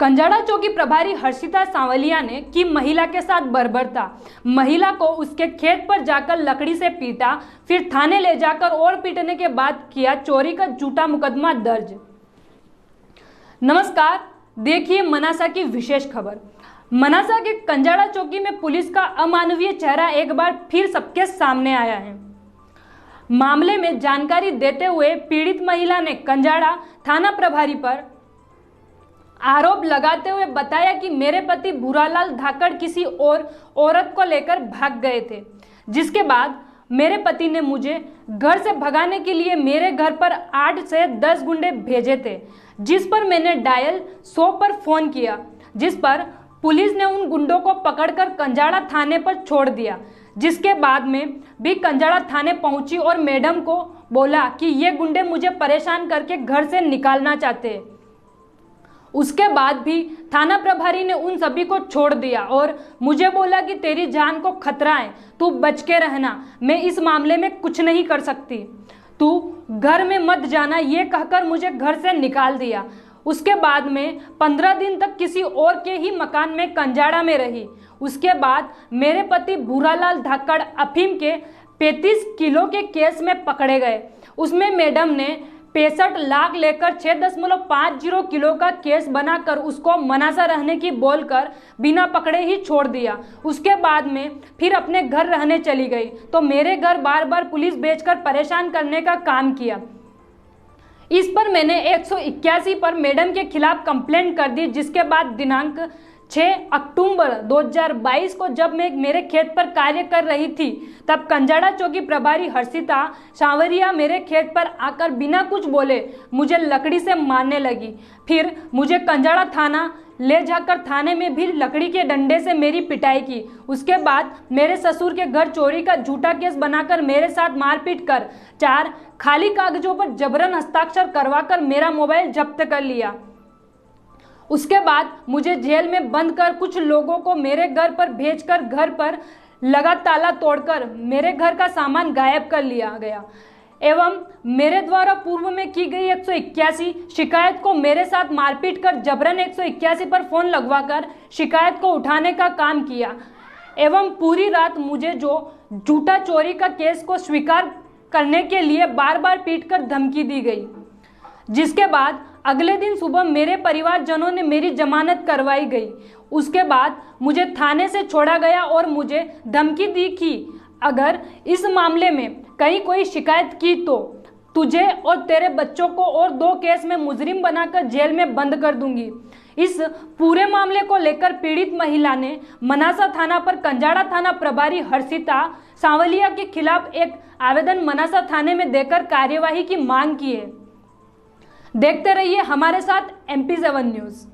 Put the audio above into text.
कंजाड़ा चौकी प्रभारी हर्षिता सांवलिया ने की महिला के साथ बर्बरता। महिला को उसके खेत पर जाकर लकड़ी से पीटा, फिर थाने ले जाकर और पीटने के बाद किया चोरी का झूठा मुकदमा दर्ज। नमस्कार, देखिए मनासा की विशेष खबर। मनासा के कंजाड़ा चौकी में पुलिस का अमानवीय चेहरा एक बार फिर सबके सामने आया है। मामले में जानकारी देते हुए पीड़ित महिला ने कंजाड़ा थाना प्रभारी पर आरोप लगाते हुए बताया कि मेरे पति भूरालाल धाकड़ किसी और औरत को लेकर भाग गए थे, जिसके बाद मेरे पति ने मुझे घर से भगाने के लिए मेरे घर पर 8 से 10 गुंडे भेजे थे, जिस पर मैंने डायल 100 पर फोन किया, जिस पर पुलिस ने उन गुंडों को पकड़कर कंजाड़ा थाने पर छोड़ दिया। जिसके बाद में भी कंजाड़ा थाने पहुंची और मैडम को बोला कि ये गुंडे मुझे परेशान करके घर से निकालना चाहते हैं। उसके बाद भी थाना प्रभारी ने उन सभी को छोड़ दिया और मुझे बोला कि तेरी जान को खतरा है, तू बच के रहना, मैं इस मामले में कुछ नहीं कर सकती, तू घर में मत जाना, ये कहकर मुझे घर से निकाल दिया। उसके बाद में 15 दिन तक किसी और के ही मकान में कंजाड़ा में रही। उसके बाद मेरे पति भूरालाल धाकड़ अफीम के 35 किलो के केस में पकड़े गए। उसमें मैडम ने 65 लाख लेकर 6.50 किलो का केस बनाकर उसको मनासा रहने की बोलकर बिना पकड़े ही छोड़ दिया। उसके बाद में फिर अपने घर रहने चली गई, तो मेरे घर बार बार पुलिस भेजकर परेशान करने का काम किया। इस पर मैंने 181 पर मैडम के खिलाफ कंप्लेंट कर दी, जिसके बाद दिनांक 6 अक्टूबर 2022 को जब मैं मेरे खेत पर कार्य कर रही थी, तब कंजाड़ा चौकी प्रभारी हर्षिता सांवलिया मेरे खेत पर आकर बिना कुछ बोले मुझे लकड़ी से मारने लगी। फिर मुझे कंजाड़ा थाना ले जाकर थाने में भी लकड़ी के डंडे से मेरी पिटाई की। उसके बाद मेरे ससुर के घर चोरी का झूठा केस बनाकर मेरे साथ मारपीट कर 4 खाली कागजों पर जबरन हस्ताक्षर करवाकर मेरा मोबाइल जब्त कर लिया। उसके बाद मुझे जेल में बंद कर कुछ लोगों को मेरे घर पर भेजकर घर पर लगा ताला तोड़कर मेरे घर का सामान गायब कर लिया गया एवं मेरे द्वारा पूर्व में की गई 181 शिकायत को मेरे साथ मारपीट कर जबरन 181 पर फोन लगवाकर शिकायत को उठाने का काम किया एवं पूरी रात मुझे जो झूठा चोरी का केस को स्वीकार करने के लिए बार बार पीटकर धमकी दी गई। जिसके बाद अगले दिन सुबह मेरे परिवारजनों ने मेरी जमानत करवाई गई। उसके बाद मुझे थाने से छोड़ा गया और मुझे धमकी दी कि अगर इस मामले में कहीं कोई शिकायत की तो तुझे और तेरे बच्चों को और 2 केस में मुजरिम बनाकर जेल में बंद कर दूंगी। इस पूरे मामले को लेकर पीड़ित महिला ने मनासा थाना पर कंजाड़ा थाना प्रभारी हर्षिता सांवलिया के खिलाफ एक आवेदन मनासा थाने में देकर कार्यवाही की मांग की है। देखते रहिए हमारे साथ MP7 न्यूज़।